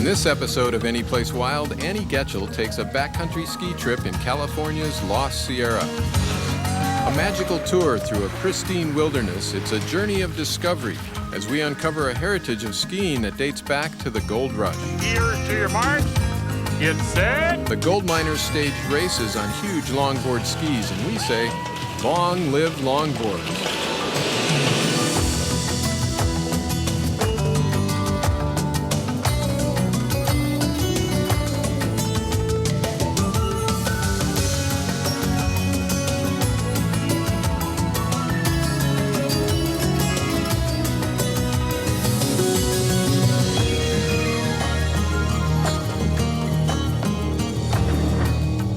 this episode of Anyplace Wild, Annie Getchell takes a backcountry ski trip in California's Lost Sierra. A magical tour through a pristine wilderness, it's a journey of discovery as we uncover a heritage of skiing that dates back to the gold rush. Gears to your march. Get set. The gold miners staged races on huge longboard skis, and we say, long live longboards.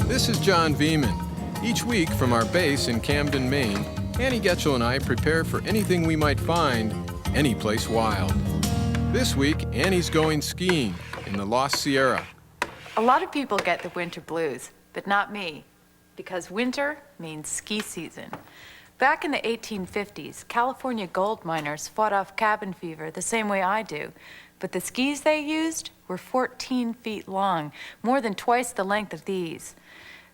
This is John Veman. Each week from our base in Camden, Maine, Annie Getchell and I prepare for anything we might find any place wild. This week, Annie's going skiing in the Lost Sierra. A lot of people get the winter blues, but not me, because winter means ski season. Back in the 1850s, California gold miners fought off cabin fever the same way I do, but the skis they used were 14 feet long, more than twice the length of these.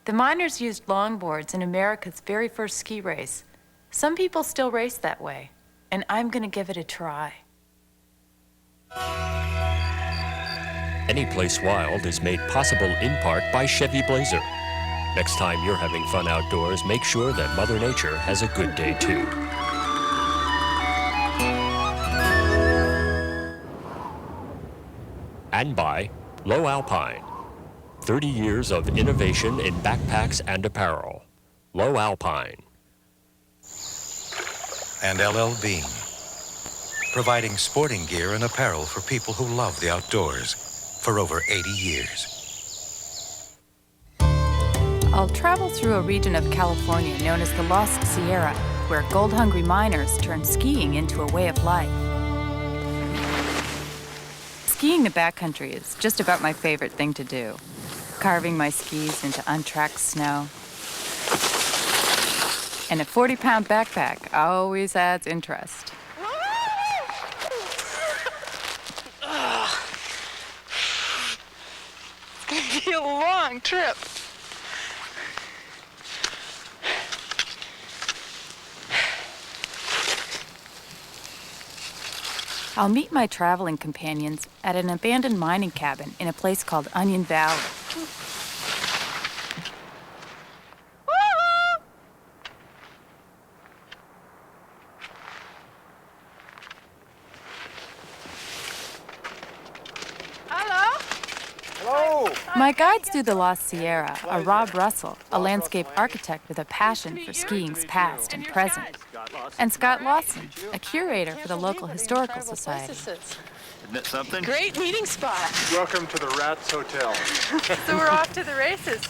The miners used longboards in America's very first ski race. Some people still race that way, and I'm gonna give it a try. Anyplace Wild is made possible in part by Chevy Blazer. Next time you're having fun outdoors, make sure that Mother Nature has a good day too. And by Low Alpine. 30 years of innovation in backpacks and apparel. Low Alpine. And LL Bean, providing sporting gear and apparel for people who love the outdoors for over 80 years. I'll travel through a region of California known as the Lost Sierra, where gold-hungry miners turn skiing into a way of life. Skiing the backcountry is just about my favorite thing to do. Carving my skis into untracked snow. And a 40-pound backpack always adds interest. It's gonna be a long trip. I'll meet my traveling companions at an abandoned mining cabin in a place called Onion Valley. My guides through the Lost Sierra are Rob Russell, a landscape architect with a passion for skiing's past and present, and Scott Lawson, a curator for the local historical society. Isn't it something? Great meeting spot. Welcome to the Rats Hotel. So we're off to the races.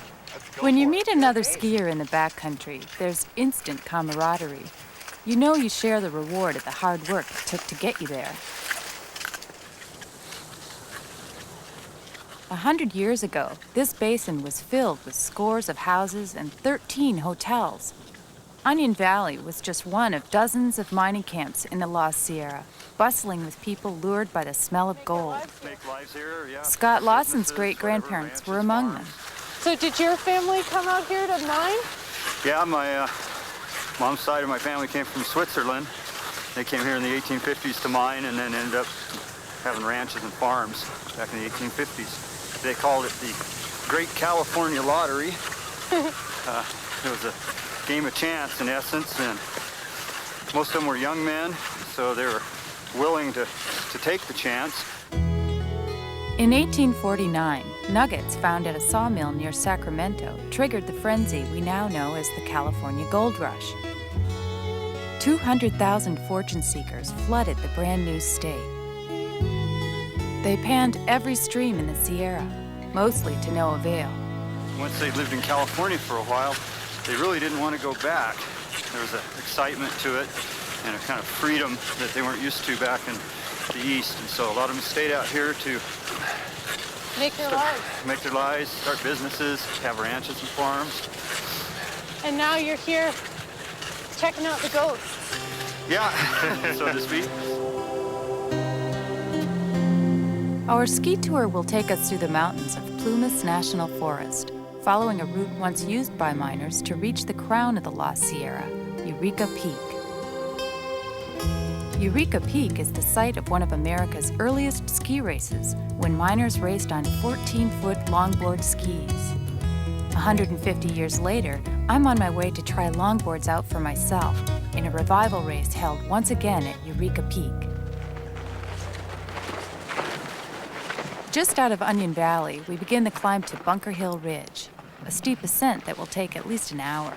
When you meet another skier in the backcountry, there's instant camaraderie. You know you share the reward of the hard work it took to get you there. 100 years ago, this basin was filled with scores of houses and 13 hotels. Onion Valley was just one of dozens of mining camps in the Lost Sierra, bustling with people lured by the smell of gold. Scott Lawson's great-grandparents were among them. So did your family come out here to mine? Yeah, my mom's side of my family came from Switzerland. They came here in the 1850s to mine and then ended up having ranches and farms back in the 1850s. They called it the Great California Lottery. It was a game of chance in essence, and most of them were young men, so they were willing to take the chance. In 1849, nuggets found at a sawmill near Sacramento triggered the frenzy we now know as the California Gold Rush. 200,000 fortune seekers flooded the brand new state. They panned every stream in the Sierra, mostly to no avail. Once they lived in California for a while, they really didn't want to go back. There was an excitement to it and a kind of freedom that they weren't used to back in the East. And so a lot of them stayed out here to Make their lives, start businesses, have ranches and farms. And now you're here checking out the goats. Yeah, so to speak. Our ski tour will take us through the mountains of Plumas National Forest, following a route once used by miners to reach the crown of the Lost Sierra, Eureka Peak. Eureka Peak is the site of one of America's earliest ski races, when miners raced on 14-foot longboard skis. 150 years later, I'm on my way to try longboards out for myself in a revival race held once again at Eureka Peak. Just out of Onion Valley, we begin the climb to Bunker Hill Ridge, a steep ascent that will take at least an hour.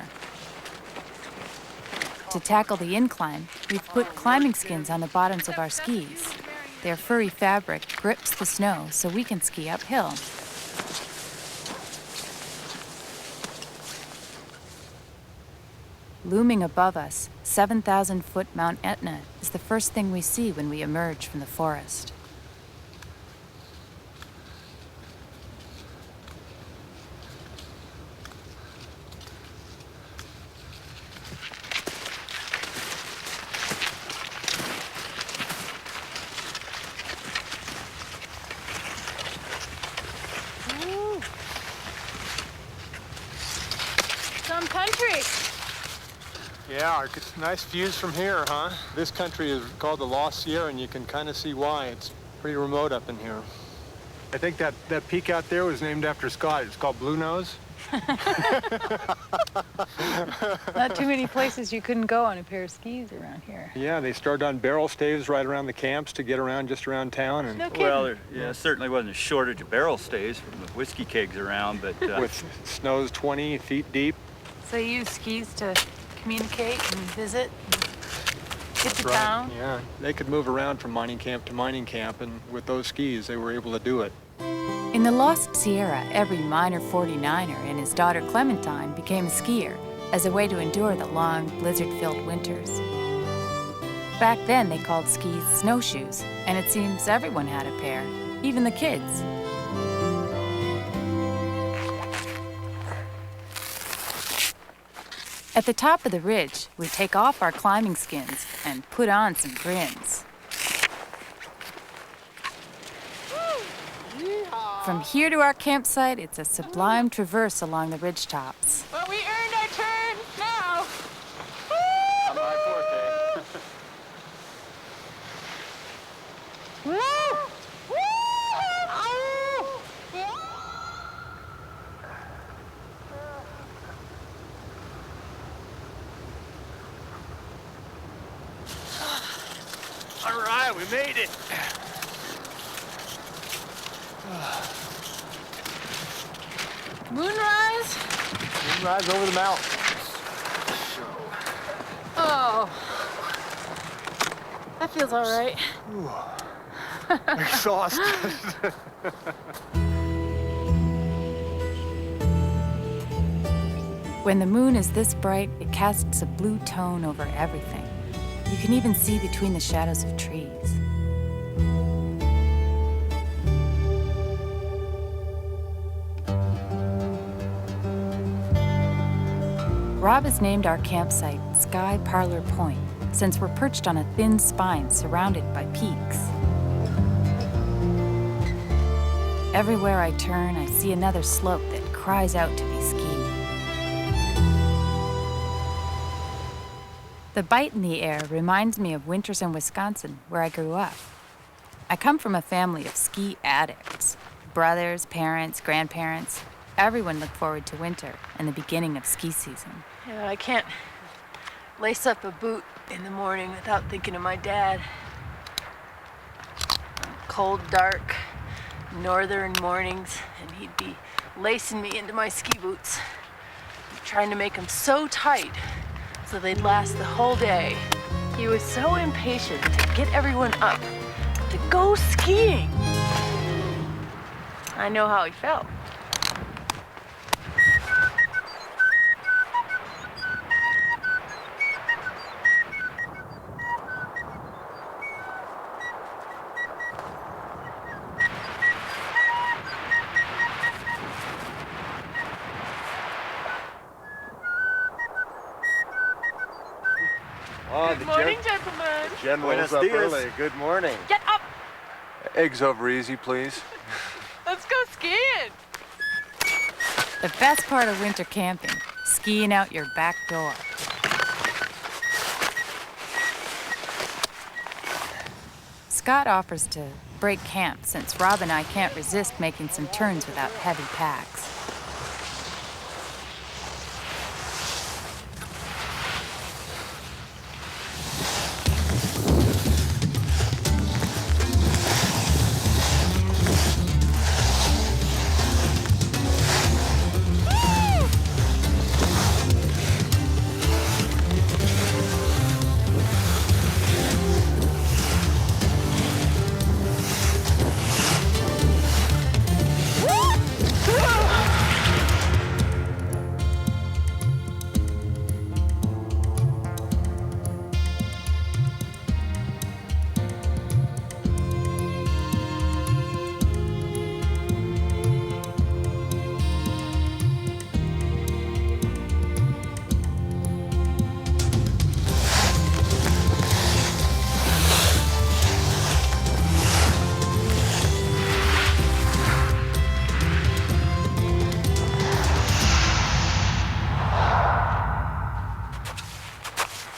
To tackle the incline, we've put climbing skins on the bottoms of our skis. Their furry fabric grips the snow so we can ski uphill. Looming above us, 7,000-foot Mount Etna is the first thing we see when we emerge from the forest. Some country. Yeah, it's nice views from here, huh? This country is called the Lost Sierra, and you can kind of see why. It's pretty remote up in here. I think that peak out there was named after Scott. It's called Blue Nose. Not too many places you couldn't go on a pair of skis around here. Yeah, they started on barrel staves right around the camps to get around just around town. And No kidding. Well, there certainly wasn't a shortage of barrel stays from the whiskey kegs around, but with snows 20 feet deep. So you use skis to communicate and visit, and get to Right, town? yeah. They could move around from mining camp to mining camp, and with those skis, they were able to do it. In the Lost Sierra, every miner 49er and his daughter Clementine became a skier as a way to endure the long, blizzard-filled winters. Back then, they called skis snowshoes, and it seems everyone had a pair, even the kids. At the top of the ridge, we take off our climbing skins and put on some grins. From here to our campsite, it's a sublime traverse along the ridgetops. Well, we earned our turn now. Not my forte. Woo! All right, we made it. Moonrise? Moonrise over the mountains. Oh. That feels all right. Exhausted. When the moon is this bright, it casts a blue tone over everything. You can even see between the shadows of trees. Rob has named our campsite Sky Parlor Point, since we're perched on a thin spine surrounded by peaks. Everywhere I turn, I see another slope that cries out to be skied. The bite in the air reminds me of winters in Wisconsin, where I grew up. I come from a family of ski addicts. Brothers, parents, grandparents, everyone looked forward to winter and the beginning of ski season. Yeah, I can't lace up a boot in the morning without thinking of my dad. Cold, dark, northern mornings, and he'd be lacing me into my ski boots, trying to make them so tight so they'd last the whole day. He was so impatient to get everyone up, to go skiing. I know how he felt. Oh, Good morning, gentlemen. General's Buenos up dias. early. Good morning. Get up! Eggs over easy, please. Let's go skiing. The best part of winter camping, skiing out your back door. Scott offers to break camp since Rob and I can't resist making some turns without heavy packs.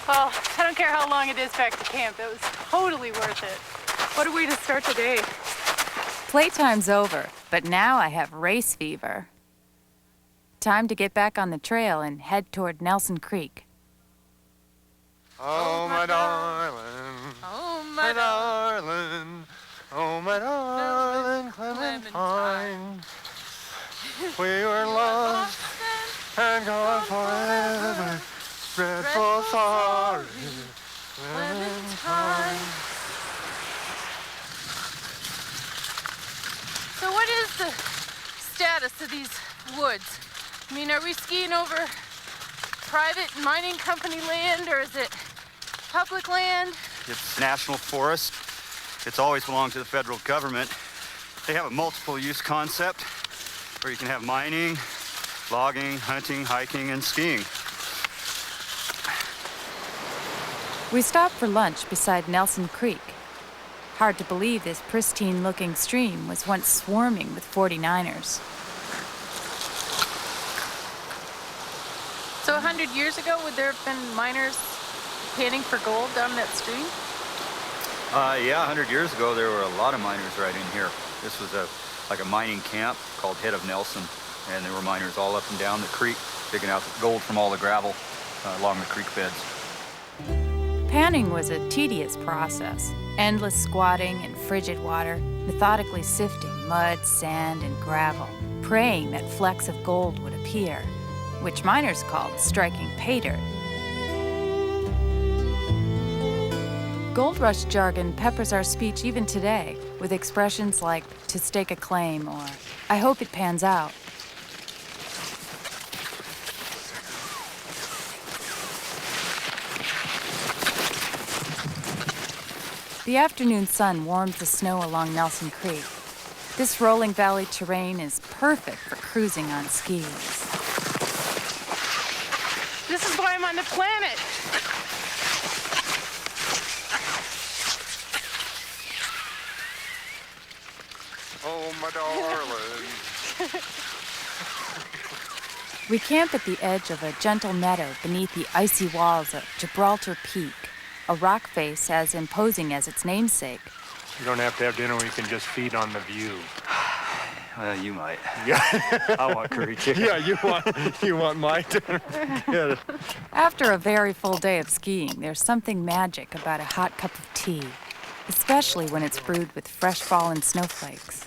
Well, I don't care how long it is back to camp. It was totally worth it. What are we to start today? Playtime's over, but now I have race fever. Time to get back on the trail and head toward Nelson Creek. Oh, my darling. Oh, My darling. Oh, my darling Clementine. We were lost and gone forever. Dreadful sorry, Clementine. So what is the status of these woods? I mean, are we skiing over private mining company land, or is it public land? It's national forest. It's always belonged to the federal government. They have a multiple use concept where you can have mining, logging, hunting, hiking, and skiing. We stopped for lunch beside Nelson Creek. Hard to believe this pristine-looking stream was once swarming with 49ers. So 100 years ago, would there have been miners panning for gold down that stream? Yeah, 100 years ago, there were a lot of miners right in here. This was like a mining camp called Head of Nelson, and there were miners all up and down the creek, digging out the gold from all the gravel along the creek beds. Panning was a tedious process. Endless squatting in frigid water, methodically sifting mud, sand, and gravel, praying that flecks of gold would appear, which miners called striking pay dirt. Gold rush jargon peppers our speech even today, with expressions like to stake a claim or I hope it pans out. The afternoon sun warms the snow along Nelson Creek. This rolling valley terrain is perfect for cruising on skis. This is why I'm on the planet. Oh, my darling. We camp at the edge of a gentle meadow beneath the icy walls of Gibraltar Peak, a rock face as imposing as its namesake. You don't have to have dinner, you can just feed on the view. Well, you might. Yeah. I want curry chicken. Yeah, you want my dinner? Get it. After a very full day of skiing, there's something magic about a hot cup of tea, especially when it's brewed with fresh fallen snowflakes.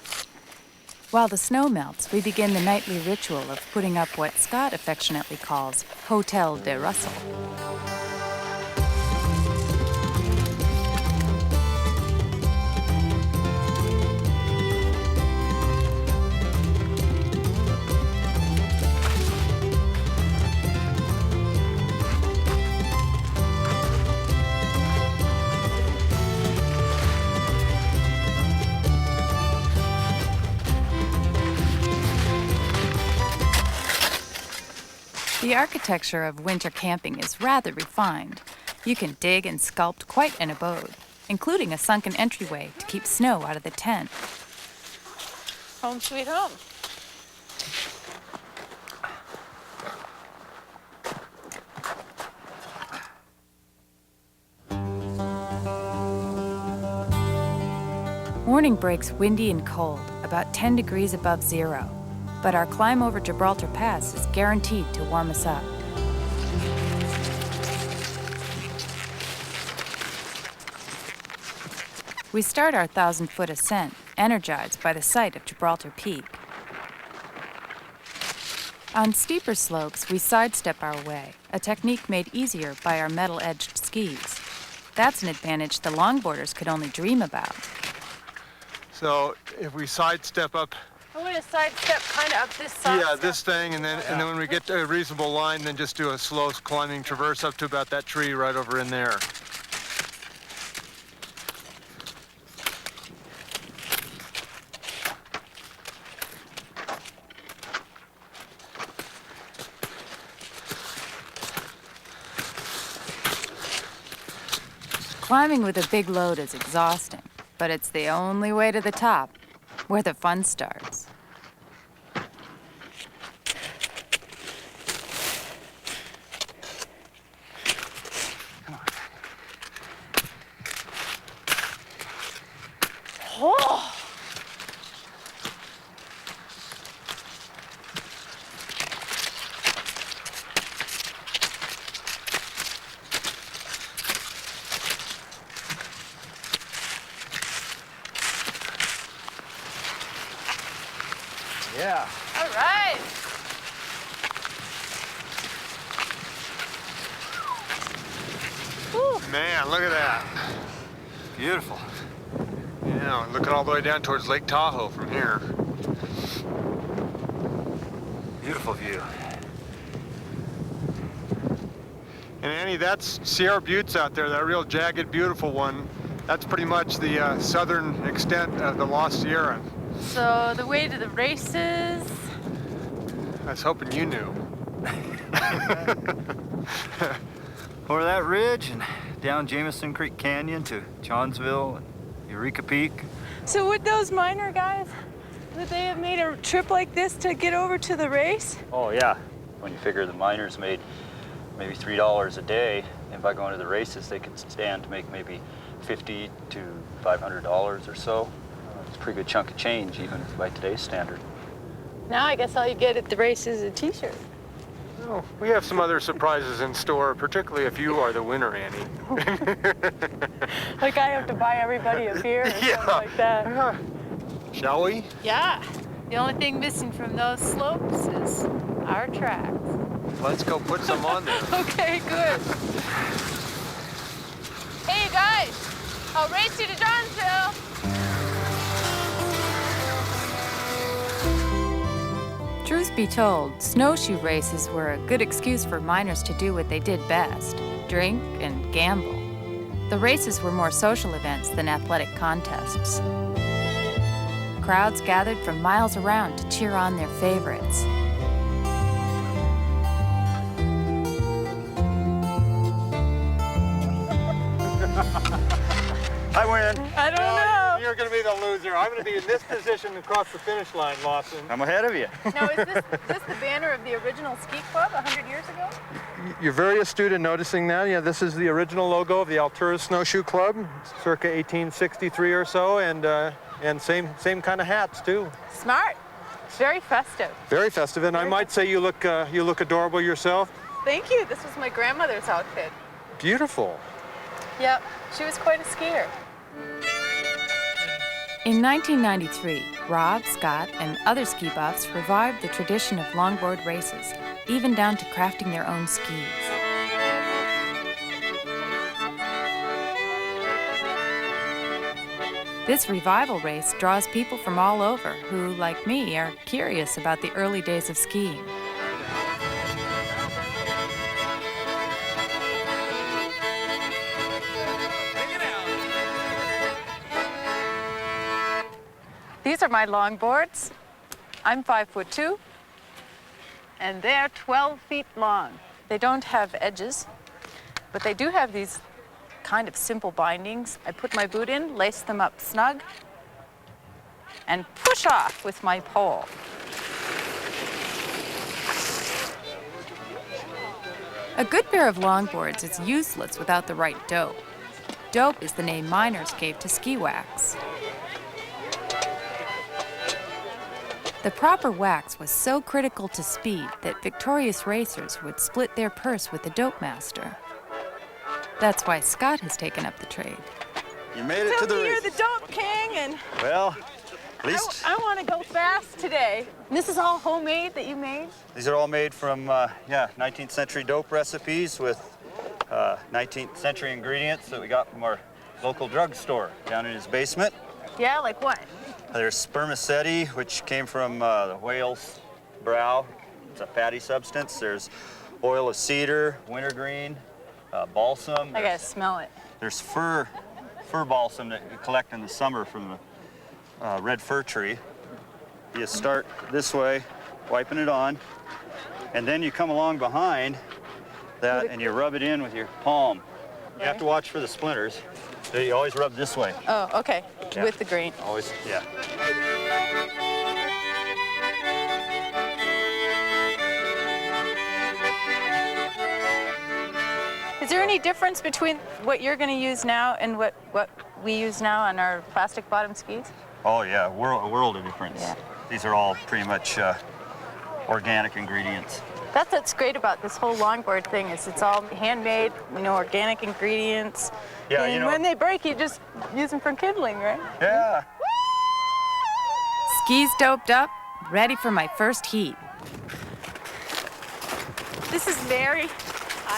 While the snow melts, we begin the nightly ritual of putting up what Scott affectionately calls Hotel de Russell. The architecture of winter camping is rather refined. You can dig and sculpt quite an abode, including a sunken entryway to keep snow out of the tent. Home sweet home. Morning breaks windy and cold, about 10 degrees above zero. But our climb over Gibraltar Pass is guaranteed to warm us up. We start our 1,000-foot ascent, energized by the sight of Gibraltar Peak. On steeper slopes, we sidestep our way, a technique made easier by our metal-edged skis. That's an advantage the longboarders could only dream about. So if we sidestep up, I'm going to sidestep kind of up this side. yeah, this thing, and then when we get to a reasonable line, then just do a slow climbing traverse up to about that tree right over in there. Climbing with a big load is exhausting, but it's the only way to the top, where the fun starts. Oh! Yeah. All right. Man, look at that. Beautiful. Yeah, looking all the way down towards Lake Tahoe from here. Beautiful view. And Annie, that's Sierra Buttes out there, that real jagged, beautiful one. That's pretty much the southern extent of the Lost Sierra. So the way to the races. I was hoping you knew. Over that ridge and down Jameson Creek Canyon to Johnsville and Eureka Peak. So would those miner guys, would they have made a trip like this to get over to the race? Oh, yeah. When you figure the miners made maybe $3 a day, and by going to the races, they could stand to make maybe $50 to $500 or so. It's a pretty good chunk of change, even by today's standard. Now I guess all you get at the race is a t-shirt. Oh, we have some other surprises in store, particularly if you are the winner, Annie. Like I have to buy everybody a beer or something like that. Yeah. Shall we? Yeah. The only thing missing from those slopes is our tracks. Let's go put some on there. Okay, good. Hey, you guys. I'll race you to Johnsville. Truth be told, snowshoe races were a good excuse for miners to do what they did best, drink and gamble. The races were more social events than athletic contests. Crowds gathered from miles around to cheer on their favorites. I win. I don't know. You're going to be the loser. I'm going to be in this position across the finish line, Lawson. I'm ahead of you. Now, is this the banner of the original ski club 100 years ago? You're very astute in noticing that. Yeah, this is the original logo of the Altura Snowshoe Club, circa 1863 or so, and same kind of hats too. Smart. Very festive. Very festive, and I might say you look adorable yourself. Thank you. This was my grandmother's outfit. Beautiful. Yep, she was quite a skier. In 1993, Rob, Scott, and other ski buffs revived the tradition of longboard races, even down to crafting their own skis. This revival race draws people from all over who, like me, are curious about the early days of skiing. These are my longboards. I'm 5'2", and they're 12 feet long. They don't have edges, but they do have these kind of simple bindings. I put my boot in, lace them up snug, and push off with my pole. A good pair of longboards is useless without the right dope. Dope is the name miners gave to ski wax. The proper wax was so critical to speed that victorious racers would split their purse with the dope master. That's why Scott has taken up the trade. You made it to the race. You're the dope king, and Well, at least I want to go fast today. And this is all homemade that you made? these are all made from 19th century dope recipes with 19th century ingredients that we got from our local drugstore down in his basement. Yeah, like what? There's spermaceti, which came from the whale's brow. It's a fatty substance. There's oil of cedar, wintergreen, balsam. I gotta smell it. There's fir balsam that you collect in the summer from the red fir tree. You start this way, wiping it on, and then you come along behind that and you rub it in with your palm. You have to watch for the splinters. So you always rub this way. Oh, okay. Yeah. With the green. Always, yeah. Is there any difference between what you're going to use now and what we use now on our plastic bottom skis? Oh yeah, a world of difference. Yeah. These are all pretty much organic ingredients. That's what's great about this whole longboard thing is it's all handmade, organic ingredients. Yeah, and when they break, you just use them for kindling, right? Yeah. Skis doped up, ready for my first heat. This is Mary.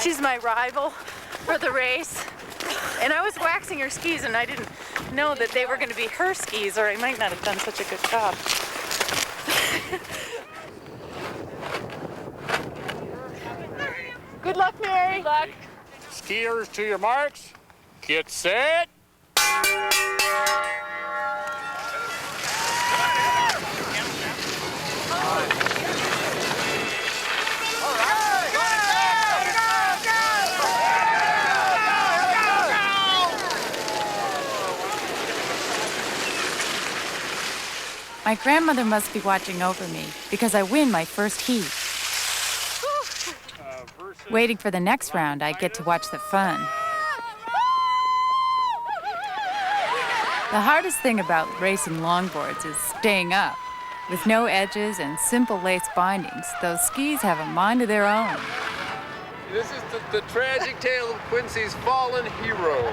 She's my rival for the race. And I was waxing her skis, and I didn't know that they were going to be her skis, or I might not have done such a good job. Good luck, Mary. Good luck. Skiers to your marks. Get set. My grandmother must be watching over me because I win my first heat. Waiting for the next round, I get to watch the fun. The hardest thing about racing longboards is staying up. With no edges and simple lace bindings, those skis have a mind of their own. This is the tragic tale of Quincy's fallen hero.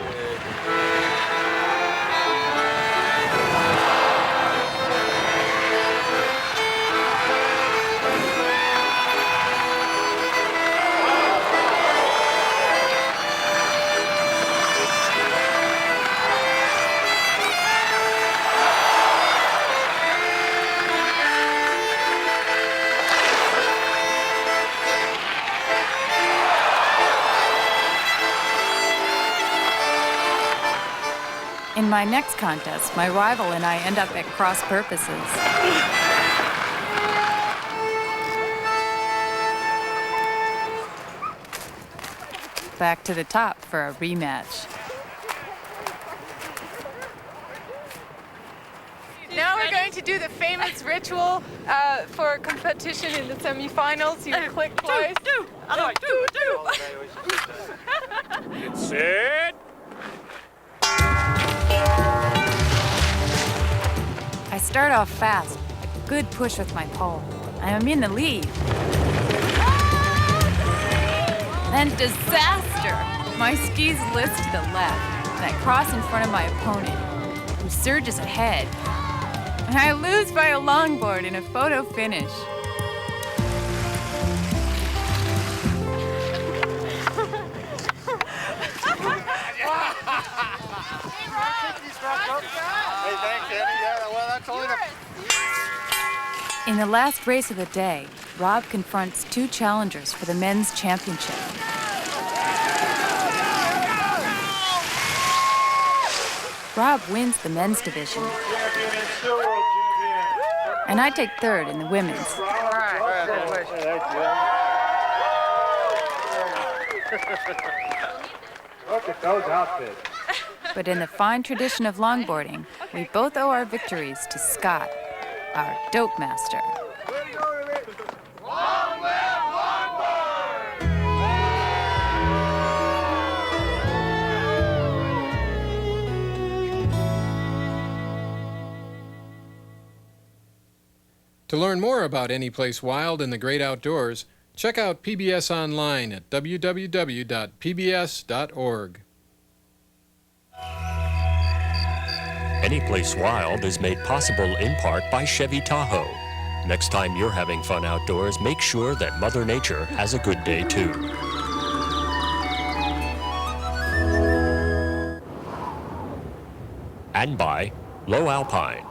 In my next contest, my rival and I end up at cross purposes. Back to the top for a rematch. Now we're going to do the famous ritual for competition in the semifinals. You click twice. Get set. I start off fast, a good push with my pole. I'm in the lead. Then disaster! My skis list to the left, and I cross in front of my opponent, who surges ahead. And I lose by a longboard in a photo finish. Hey, thanks, Andy. Yeah, well, that's only In the last race of the day, Rob confronts two challengers for the men's championship. Rob wins the men's division. And I take third in the women's. Look at those outfits. But in the fine tradition of longboarding, we both owe our victories to Scott, our dope master. To learn more about Anyplace Wild and the great outdoors, check out PBS online at www.pbs.org. Anyplace Wild is made possible in part by Chevy Tahoe. Next time you're having fun outdoors, make sure that Mother Nature has a good day too. And by Low Alpine.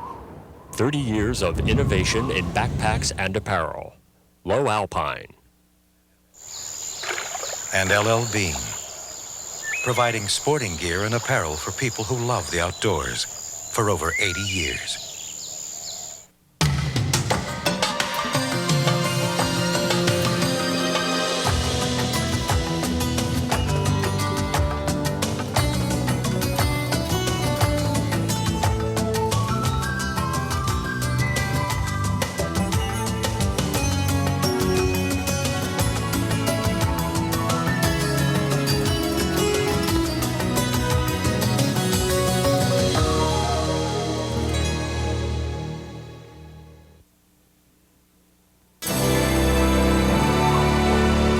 30 years of innovation in backpacks and apparel. Low Alpine. And LL Bean, providing sporting gear and apparel for people who love the outdoors for over 80 years.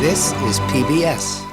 This is PBS.